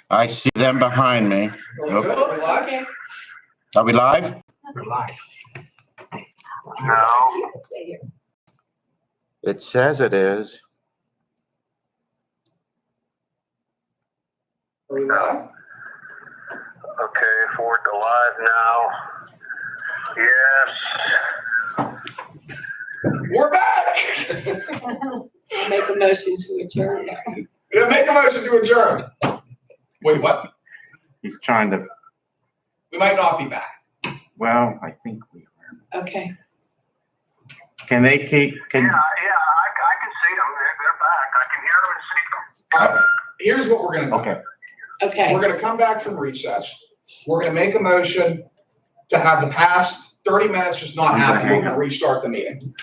I see them behind me. We're good? We're live? Okay. Are we live? We're live. No. It says it is. Are we live? Okay, forward to live now. Yes. We're back! Make a motion to adjourn now. Make a motion to adjourn. Wait, what? He's trying to, We might not be back. well, I think we are. Okay. Can they keep, Yeah, can, I can see them. They're back. I can hear them and see them. Here's what we're gonna do. okay. Okay. We're gonna come back from recess. We're gonna make a motion to have the past 30 minutes just not happen. We're gonna restart the meeting.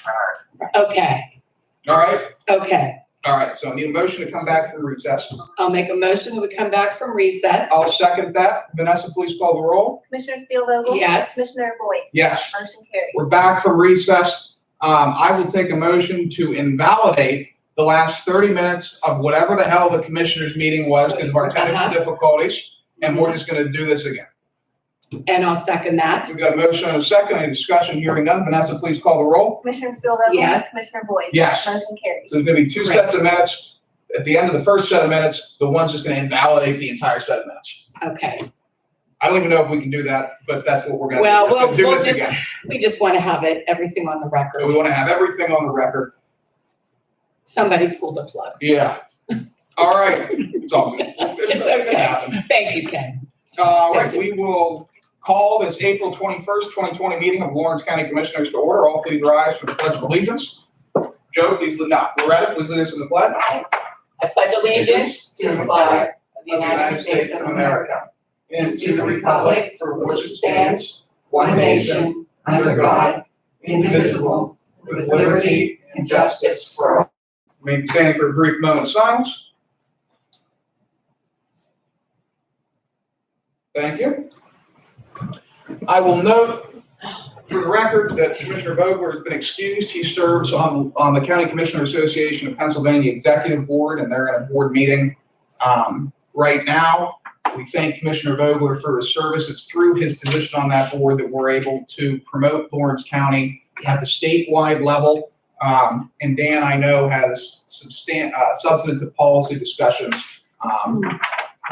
Okay. All right? Okay. All right, so I need a motion to come back from recess. I'll make a motion that we come back from recess. I'll second that. Vanessa, please call the roll. Commissioner Spielvogel? Yes. Commissioner Boyd? Yes. Motion carries. We're back from recess. I will take a motion to invalidate the last 30 minutes of whatever the hell the commissioners' meeting was because of our technical difficulties, and we're just gonna do this again. And I'll second that. We've got a motion and a second, any discussion, hearing none. Vanessa, please call the roll. Commissioner Spielvogel? Yes. Commissioner Boyd? Yes. Motion carries. So there's gonna be two sets of minutes. At the end of the first set of minutes, the one's just gonna invalidate the entire set of minutes. Okay. I don't even know if we can do that, but that's what we're gonna do. Well, We're just gonna do we'll this just, again. we just want to have everything on the record. We wanna have everything on the record. Somebody pull the plug. Yeah. All right, it's all good. It's gonna okay. happen. Thank you, Ken. All right, we will call this April 21st, 2020 meeting of Lawrence County Commissioners to order. All please rise for the Pledge of Allegiance. Joe, please lead, no, we're ready, please lead us in the pledge. I pledge allegiance to the flag of the United States of America and to the republic for which it stands, one nation, under God, indivisible, with liberty and justice for all. May be standing for a brief moment of silence. Thank you. I will note for the record that Commissioner Vogler has been excused. He serves on the County Commissioner Association of Pennsylvania Executive Board, and they're in a board meeting right now. We thank Commissioner Vogler for his service. It's through his position on that board that we're able to promote Lawrence County at the statewide level. And Dan, I know, has substantive policy discussions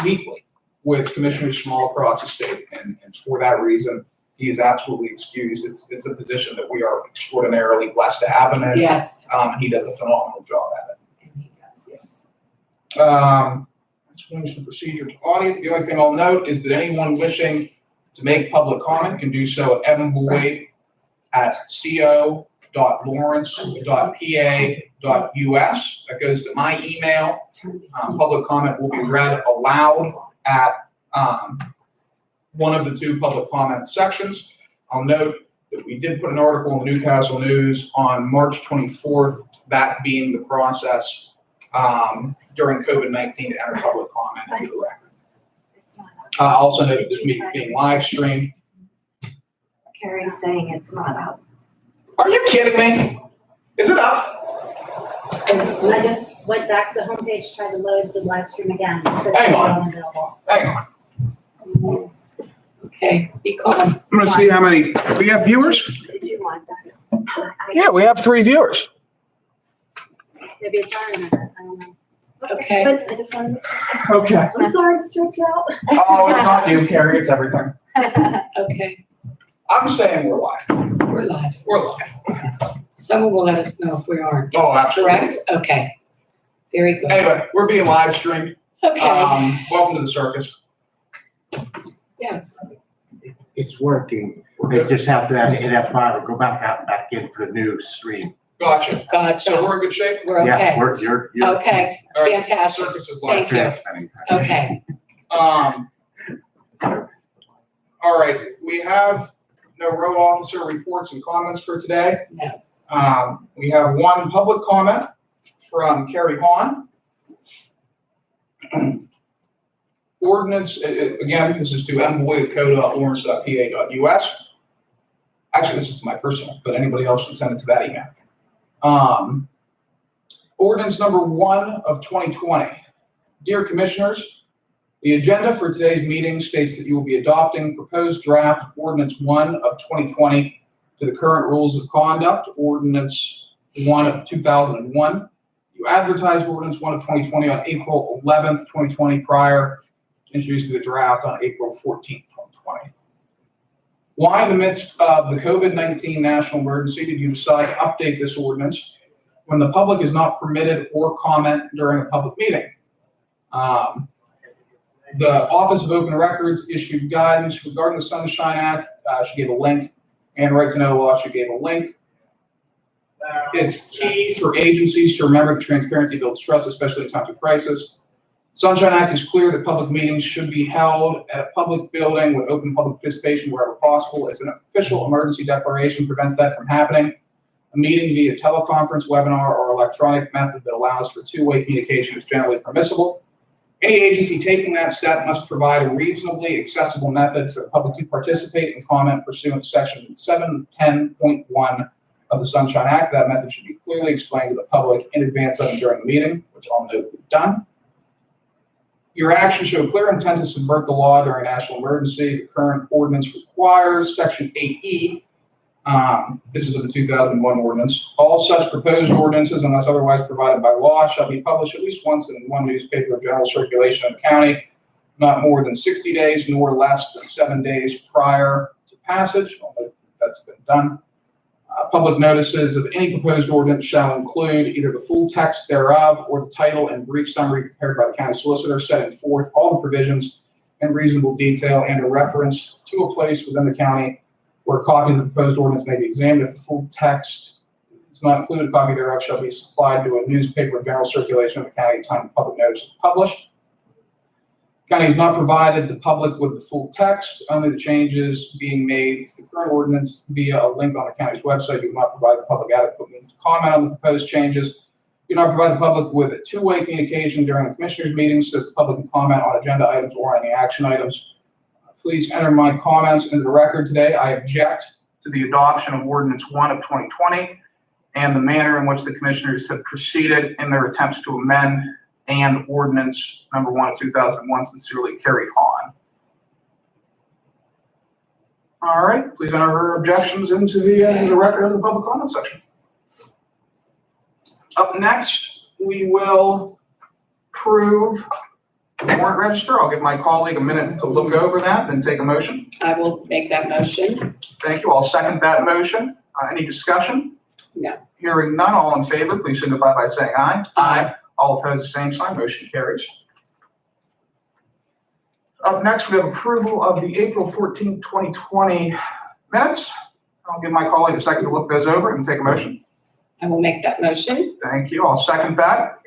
weekly with commissioners from all across the state. And for that reason, he is absolutely excused. It's a position that we are extraordinarily blessed to have him in. Yes. And he does a phenomenal job at it. And he does, yes. Explanation of procedure to audience. The only thing I'll note is that anyone wishing to make public comment can do so at evanboyd@co.lawrence.pa.us. That goes to my email. Public comment will be read aloud at one of the two public comment sections. I'll note that we did put an article in the Newcastle News on March 24th, that being the process during COVID-19 to enter public comment into the record. It's not up. Also note that this meeting is being live streamed. Carrie's saying it's not up. Are you kidding me? Is it up? I just went back to the homepage, tried to load the live stream again. It said Hang it's on. not available. Hang on. Okay, be calm. I'm gonna see how many, we have viewers? Did you want that? Yeah, we have 3 viewers. Maybe it's our internet, I don't know. Okay. But I just wanted, Okay. I'm sorry to stress you out. Oh, it's not you, Carrie, it's everything. Okay, I'm saying we're live. we're live. We're live. Someone will let us know if we aren't. Oh, absolutely. Correct? Okay. Very good. Anyway, we're being live streamed. Okay, Welcome to the circus. yes. it's working. They just have to hit F5 or go back out and back in for the new stream. Gotcha. So Gotcha. we're in good shape? We're Yeah, okay. you're. Okay, All right, fantastic. Circus is live. Thank you. Transmitting. Okay. All right, we have no road officer reports and comments for today. No. We have one public comment from Carrie Hahn. Ordinance, again, this is to mboyd@co.lawrence.pa.us. Actually, this is to my personal, but anybody else can send it to that email. Ordinance number 1 of 2020. Dear Commissioners, The agenda for today's meeting states that you will be adopting proposed draft of Ordinance 1 of 2020 to the current rules of conduct, Ordinance 1 of 2001. You advertised Ordinance 1 of 2020 on April 11th, 2020, prior to introducing the draft on April 14th, 2020. Why, in the midst of the COVID-19 national emergency, did you decide to update this ordinance when the public is not permitted or comment during a public meeting? The Office of Open Records issued guidance regarding the Sunshine Act. She gave a link, and Right to Know Law, she gave a link. It's key for agencies to remember that transparency builds trust, especially in times of crisis. Sunshine Act is clear that public meetings should be held at a public building with open public participation wherever possible. As an official emergency declaration prevents that from happening. A meeting via teleconference, webinar, or electronic method that allows for two-way communication is generally permissible. Any agency taking that step must provide a reasonably accessible method for the public to participate and comment pursuant to Section 710.1 of the Sunshine Act. That method should be clearly explained to the public in advance of and during the meeting, which I'll note we've done. Your actions show clear intent to subvert the law during a national emergency. The current ordinance requires Section 8E. This is of the 2001 ordinance. All such proposed ordinances, unless otherwise provided by law, shall be published at least once in one newspaper of general circulation in the county, not more than 60 days, nor less than 7 days prior to passage. Although that's been done. Public notices of any proposed ordinance shall include either the full text thereof or the title and brief summary prepared by the county solicitor, setting forth all the provisions in reasonable detail and a reference to a place within the county where copies of the proposed ordinance may be examined. If the full text is not included, a copy thereof shall be supplied to a newspaper of general circulation of the county at the time the public notice is published. The county has not provided the public with the full text, only the changes being made to the current ordinance via a link on the county's website. You do not provide the public adequate means to comment on the proposed changes. You do not provide the public with a two-way communication during the commissioners' meetings so that the public can comment on agenda items or any action items. Please enter my comments into the record today. I object to the adoption of Ordinance 1 of 2020 and the manner in which the commissioners have proceeded in their attempts to amend and Ordinance number 1 of 2001. Sincerely, Kerry Hahn. All right, please enter her objections into the record of the public comment section. Up next, we will approve the warrant register. I'll give my colleague a minute to look over that, then take a motion. I will make that motion. Thank you. I'll second that motion. Any discussion? No. Hearing none, all in favor, please signify by saying aye. Aye. All opposed, the same sign. Motion carries. Up next, we have approval of the April 14th, 2020 minutes. I'll give my colleague a second to look those over and take a motion. I will make that motion. Thank you. I'll second that.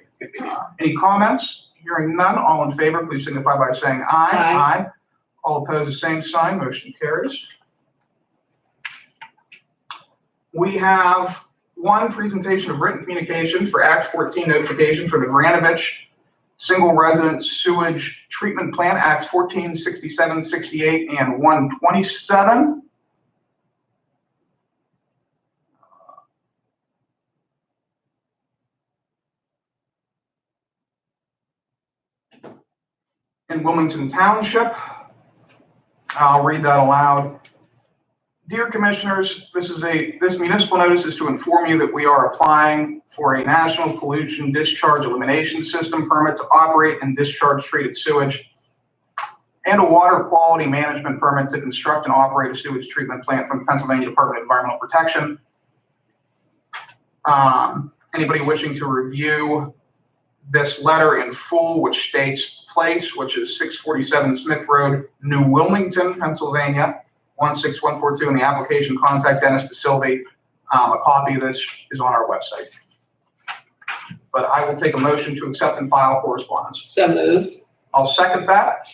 Any comments? Hearing none, all in favor, please signify by saying aye. Aye. All opposed, the same sign. Motion carries. We have one presentation of written communication for Act 14 notification for the Granovich Single Resident Sewage Treatment Plant, Acts 14, 67, 68, and 127. In Wilmington Township. I'll read that aloud. Dear Commissioners, this municipal notice is to inform you that we are applying for a National Pollution Discharge Elimination System permit to operate and discharge treated sewage and a water quality management permit to construct and operate a sewage treatment plant from the Pennsylvania Department of Environmental Protection. Anybody wishing to review this letter in full, which states place, which is 647 Smith Road, New Wilmington, Pennsylvania, 16142, and the application, contact Dennis DeSilvi. A copy of this is on our website. But I will take a motion to accept and file correspondence. So moved. I'll second that.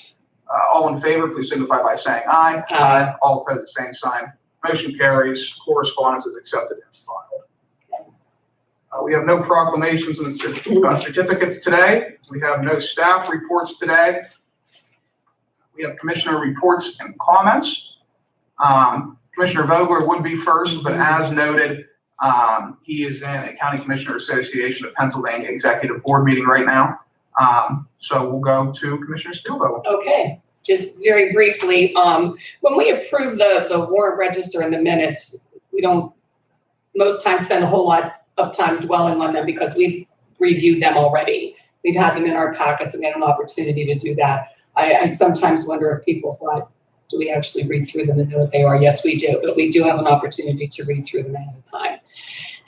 All in favor, please signify by saying aye. Aye. All opposed, the same sign. Motion carries. Correspondence is accepted and filed. We have no proclamations and certificates today. We have no staff reports today. We have commissioner reports and comments. Commissioner Vogler would be first, but as noted, he is in a County Commissioner Association of Pennsylvania Executive Board meeting right now. So we'll go to Commissioner Steelvogel. Okay, just very briefly, when we approve the warrant register and the minutes, we don't most times spend a whole lot of time dwelling on them because we've reviewed them already. We've had them in our packets and we had an opportunity to do that. I sometimes wonder if people thought, do we actually read through them and know what they are? Yes, we do, but we do have an opportunity to read through them ahead of time.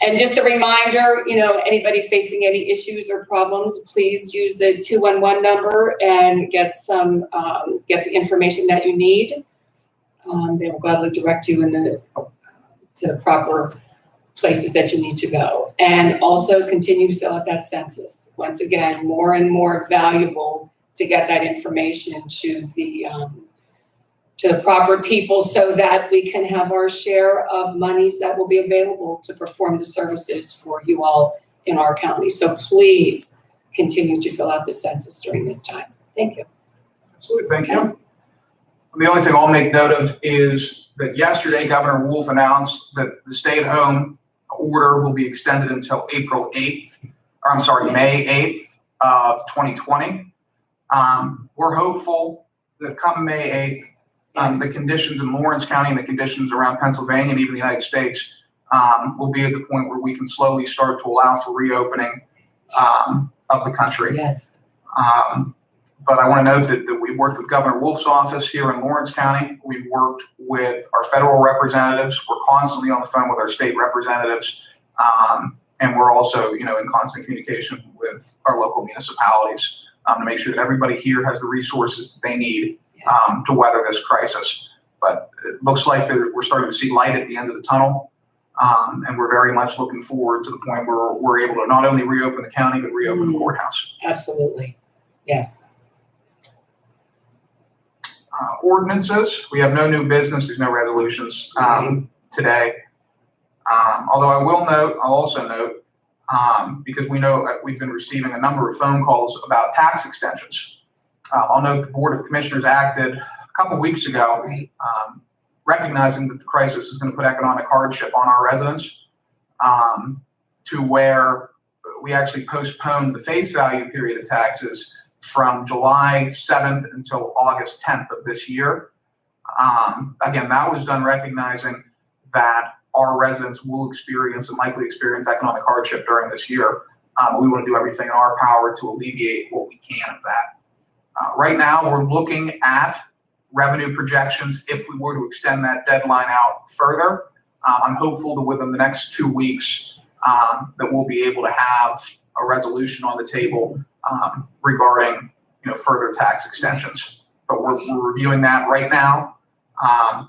And just a reminder, anybody facing any issues or problems, please use the 211 number and get the information that you need. They will gladly direct you to the proper places that you need to go. And also continue to fill out that census. Once again, more and more valuable to get that information to the proper people so that we can have our share of monies that will be available to perform the services for you all in our county. So please continue to fill out the census during this time. Thank you. Absolutely, thank you. The only thing I'll make note of is that yesterday Governor Wolf announced that the stay-at-home order will be extended until May 8th of 2020. We're hopeful that come May 8th, the conditions in Lawrence County and the conditions around Pennsylvania and even the United States will be at the point where we can slowly start to allow for reopening of the country. Yes. But I want to note that we've worked with Governor Wolf's office here in Lawrence County. We've worked with our federal representatives. We're constantly on the phone with our state representatives. And we're also, in constant communication with our local municipalities to make sure that everybody here has the resources that they need to weather this crisis. But it looks like we're starting to see light at the end of the tunnel. And we're very much looking forward to the point where we're able to not only reopen the county, but reopen the courthouse. Absolutely. Yes. Ordinances, we have no new business, there's no resolutions today. Although I'll also note, because we know that we've been receiving a number of phone calls about tax extensions. I'll note the Board of Commissioners acted a couple weeks ago, Right. recognizing that the crisis is going to put economic hardship on our residents, to where we actually postponed the face value period of taxes from July 7th until August 10th of this year. Again, that was done recognizing that our residents will experience and likely experience economic hardship during this year. We want to do everything in our power to alleviate what we can of that. Right now, we're looking at revenue projections if we were to extend that deadline out further. I'm hopeful that within the next 2 weeks that we'll be able to have a resolution on the table regarding further tax extensions. But we're reviewing that right now.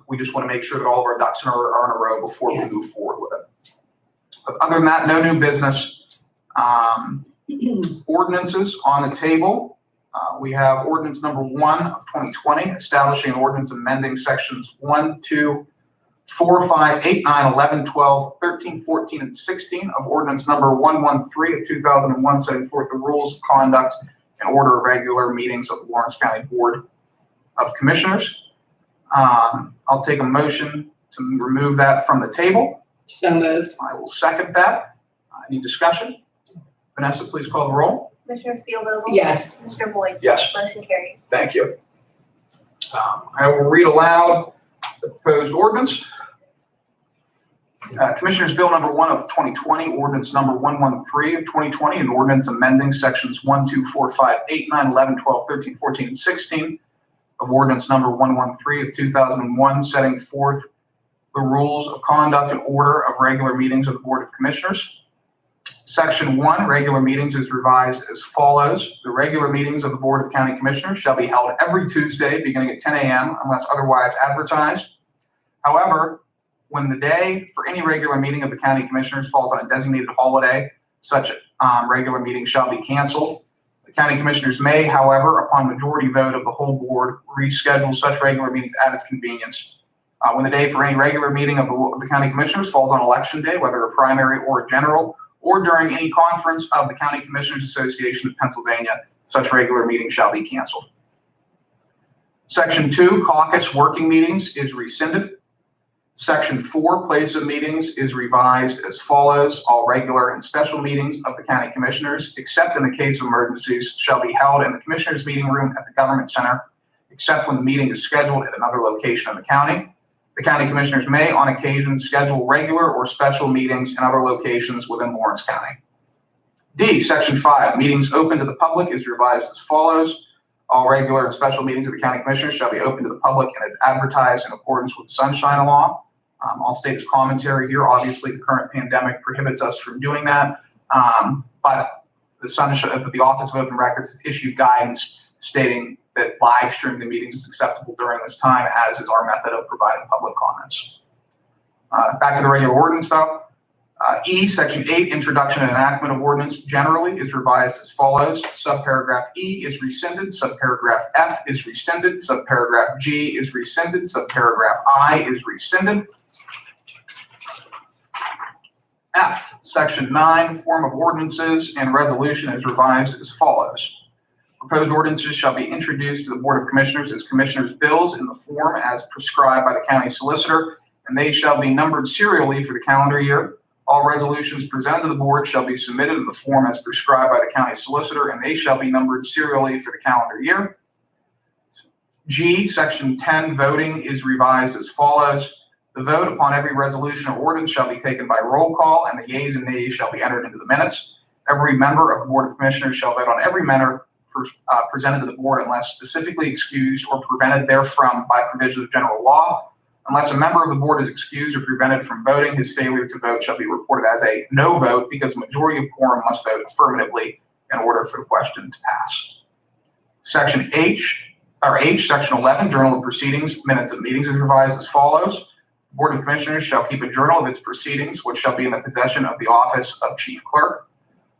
We just want to make sure that all of our ducks are in a row before we move forward with it. But other than that, no new business. Ordinances on the table. We have ordinance number 1 of 2020, establishing an ordinance amending sections 1, 2, 4, 5, 8, 9, 11, 12, 13, 14, and 16 of ordinance number 113 of 2001, setting forth the rules of conduct and order of regular meetings of the Lawrence County Board of Commissioners. I'll take a motion to remove that from the table. So moved. I will second that. Any discussion? Vanessa, please call the roll. Commissioner Steelvogel? Yes. Commissioner Boyd? Yes. Motion carries. Thank you. I will read aloud the proposed ordinance. Commissioners Bill number 1 of 2020, ordinance number 113 of 2020, and ordinance amending sections 1, 2, 4, 5, 8, 9, 11, 12, 13, 14, and 16 of ordinance number 113 of 2001, setting forth the rules of conduct and order of regular meetings of the Board of Commissioners. Section 1, regular meetings, is revised as follows. The regular meetings of the Board of County Commissioners shall be held every Tuesday beginning at 10 a.m. unless otherwise advertised. However, when the day for any regular meeting of the County Commissioners falls on a designated holiday, such regular meeting shall be canceled. The County Commissioners may, however, upon majority vote of the whole board, reschedule such regular meetings at its convenience. When the day for any regular meeting of the County Commissioners falls on Election Day, whether a primary or a general, or during any conference of the County Commissioners Association of Pennsylvania, such regular meeting shall be canceled. Section 2, caucus working meetings, is rescinded. Section 4, place of meetings, is revised as follows. All regular and special meetings of the county commissioners, except in the case of emergencies, shall be held in the commissioners' meeting room at the government center, except when the meeting is scheduled at another location in the county. The county commissioners may, on occasion, schedule regular or special meetings in other locations within Lawrence County. D, Section 5, meetings open to the public, is revised as follows. All regular and special meetings of the county commissioners shall be open to the public and advertised in accordance with the Sunshine Law. I'll state as commentary here. Obviously, the current pandemic prohibits us from doing that, but the Office of Open Records has issued guidance stating that live streaming the meetings is acceptable during this time, as is our method of providing public comments. Back to the regular ordinance, though. E, Section 8, introduction and enactment of ordinance generally, is revised as follows. Subparagraph E is rescinded. Subparagraph F is rescinded. Subparagraph G is rescinded. Subparagraph I is rescinded. F, Section 9, form of ordinances and resolution, is revised as follows. Proposed ordinances shall be introduced to the Board of Commissioners as Commissioners' bills in the form as prescribed by the county solicitor, and they shall be numbered serially for the calendar year. All resolutions presented to the board shall be submitted in the form as prescribed by the county solicitor, and they shall be numbered serially for the calendar year. G, Section 10, voting, is revised as follows. The vote upon every resolution or ordinance shall be taken by roll call, and the yeas and nays shall be entered into the minutes. Every member of the Board of Commissioners shall vote on every matter presented to the board unless specifically excused or prevented therefrom by provisions of general law. Unless a member of the board is excused or prevented from voting, his failure to vote shall be reported as a no vote because the majority of quorum must vote affirmatively in order for the question to pass. Section H, Section 11, Journal of Proceedings, minutes of meetings, is revised as follows. The Board of Commissioners shall keep a journal of its proceedings, which shall be in the possession of the office of Chief Clerk.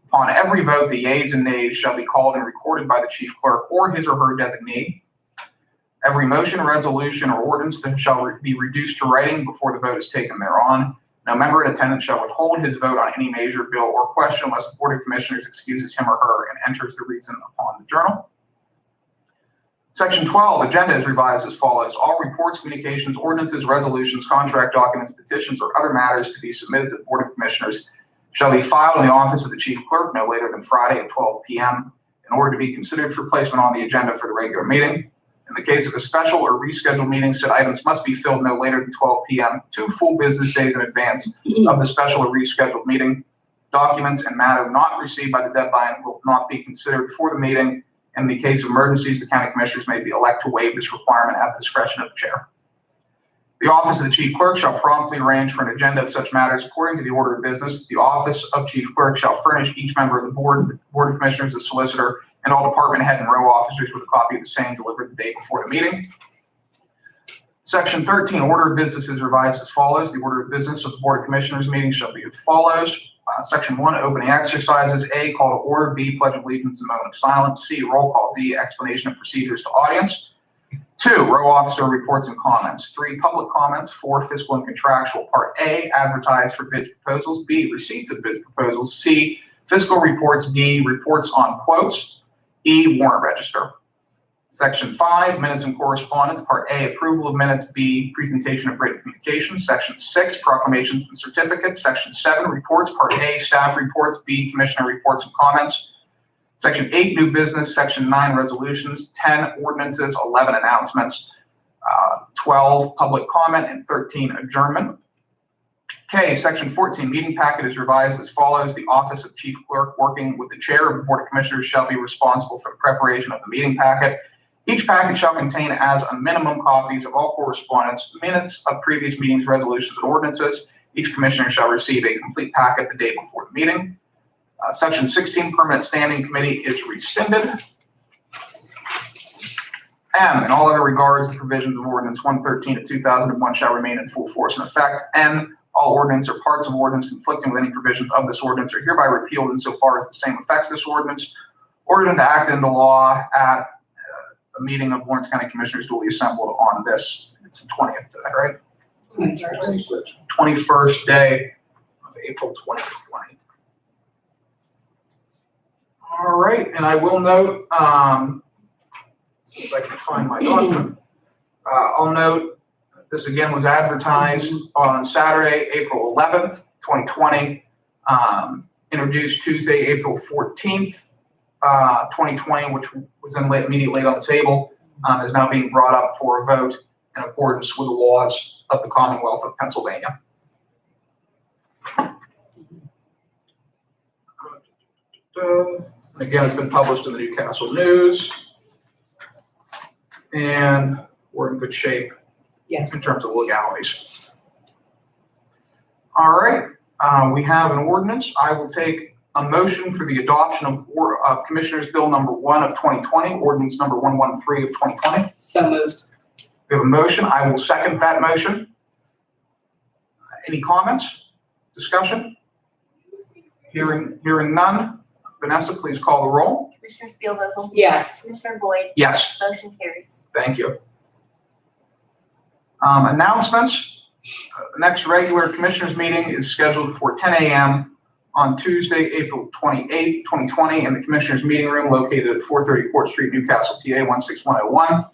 Upon every vote, the yeas and nays shall be called and recorded by the Chief Clerk or his or her designee. Every motion, resolution, or ordinance that shall be reduced to writing before the vote is taken thereon. No member in attendance shall withhold his vote on any measure, bill, or question unless the Board of Commissioners excuses him or her and enters the reason upon the journal. Section 12, agenda, is revised as follows. All reports, communications, ordinances, resolutions, contract documents, petitions, or other matters to be submitted to the Board of Commissioners shall be filed in the office of the Chief Clerk no later than Friday at 12 p.m. in order to be considered for placement on the agenda for the regular meeting. In the case of a special or rescheduled meeting, said items must be filled no later than 12 p.m. 2 full business days in advance of the special or rescheduled meeting. Documents and matter not received by the deadline will not be considered for the meeting. In the case of emergencies, the county commissioners may elect to waive this requirement at the discretion of the chair. The office of the Chief Clerk shall promptly arrange for an agenda of such matters according to the order of business. The office of Chief Clerk shall furnish each member of the Board of Commissioners, the solicitor, and all department head and row officers with a copy of the same delivered the day before the meeting. Section 13, order of business, is revised as follows. The order of business of the Board of Commissioners meeting shall be as follows. Section 1, opening exercises. A, call to order. B, pledge of allegiance and moment of silence. C, roll call. D, explanation of procedures to audience. 2, row officer reports and comments. 3, public comments. 4, fiscal and contractual. Part A, advertise for bids proposals. B, receipts of bids proposals. C, fiscal reports. D, reports on quotes. E, warrant register. Section 5, minutes and correspondence. Part A, approval of minutes. B, presentation of written communications. Section 6, proclamations and certificates. Section 7, reports. Part A, staff reports. B, commissioner reports and comments. Section 8, new business. Section 9, resolutions. 10, ordinances. 11, announcements. 12, public comment. And 13, adjournment. K, Section 14, meeting packet, is revised as follows. The office of Chief Clerk, working with the chair of the Board of Commissioners, shall be responsible for the preparation of the meeting packet. Each packet shall contain as a minimum copies of all correspondence, minutes of previous meetings, resolutions, and ordinances. Each commissioner shall receive a complete packet the day before the meeting. Section 16, permanent standing committee, is rescinded. M, in all other regards, the provisions of Ordinance 113 of 2001 shall remain in full force and effect. N, all ordinance or parts of ordinance conflicting with any provisions of this ordinance are hereby repealed insofar as the same affects this ordinance, ordered and acted into law at a meeting of Lawrence County Commissioners duly assembled on this, it's the 20th today, right? 21st day of April 2020. All right, and I will note, see if I can find my document. I'll note This again was advertised on Saturday, April 11th, 2020. Introduced Tuesday, April 14th, 2020, which was then immediately laid on the table, is now being brought up for a vote in accordance with the laws of the Commonwealth of Pennsylvania. Again, it's been published in the Newcastle News. And we're in good shape Yes. in terms of legalities. All right, we have an ordinance. I will take a motion for the adoption of Commissioners Bill number 1 of 2020, ordinance number 113 of 2020. So moved. We have a motion. I will second that motion. Any comments? Discussion? Hearing none. Vanessa, please call the roll. Commissioner Spielvogel? Yes. Commissioner Boyd? Yes, Motion carries. thank you. Announcements. The next regular Commissioners meeting is scheduled for 10 a.m. on Tuesday, April 28th, 2020, in the Commissioners meeting room located at 430 Court Street, Newcastle, PA 16101.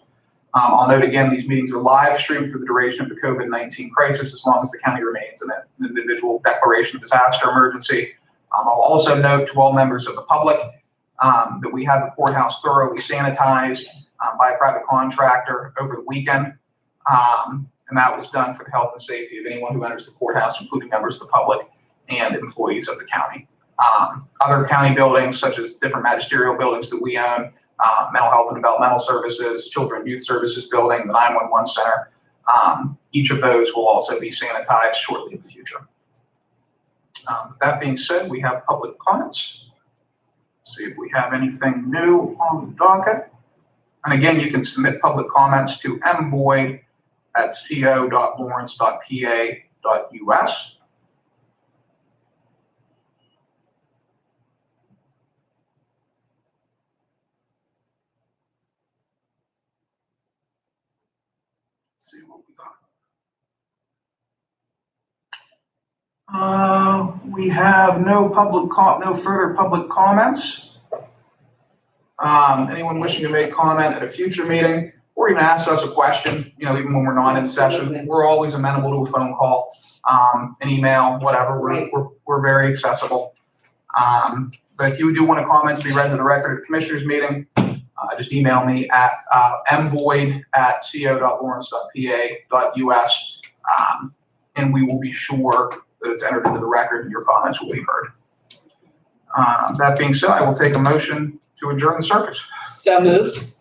I'll note again, these meetings are live streamed for the duration of the COVID-19 crisis, as long as the county remains in an individual declaration of disaster emergency. I'll also note to all members of the public that we had the courthouse thoroughly sanitized by a private contractor over the weekend. And that was done for the health and safety of anyone who enters the courthouse, including members of the public and employees of the county. Other county buildings, such as different magisterial buildings that we own, mental health and developmental services, children and youth services building, the 911 center, each of those will also be sanitized shortly in the future. That being said, we have public comments. See if we have anything new on the docket. And again, you can submit public comments to mboyd@co.lawrence.pa.us. See what we got. We have no further public comments. Anyone wishing to make comment at a future meeting or even ask us a question, even when we're not in session, we're always amenable to a phone call, an email, whatever. We're very accessible. But if you do want a comment to be read into the record at the Commissioners meeting, just email me at mboyd@co.lawrence.pa.us, and we will be sure that it's entered into the record and your comments will be heard. That being said, I will take a motion to adjourn the circus. So moved.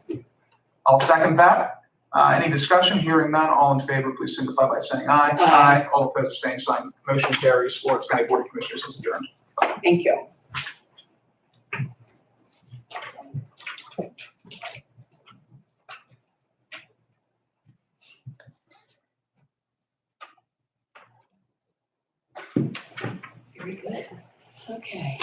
I'll second that. Any discussion? Hearing none, all in favor, please signify by saying aye. Aye. All opposed, same sign. Motion carries. Lawrence County Board of Commissioners is adjourned. Thank you. Very good. Okay.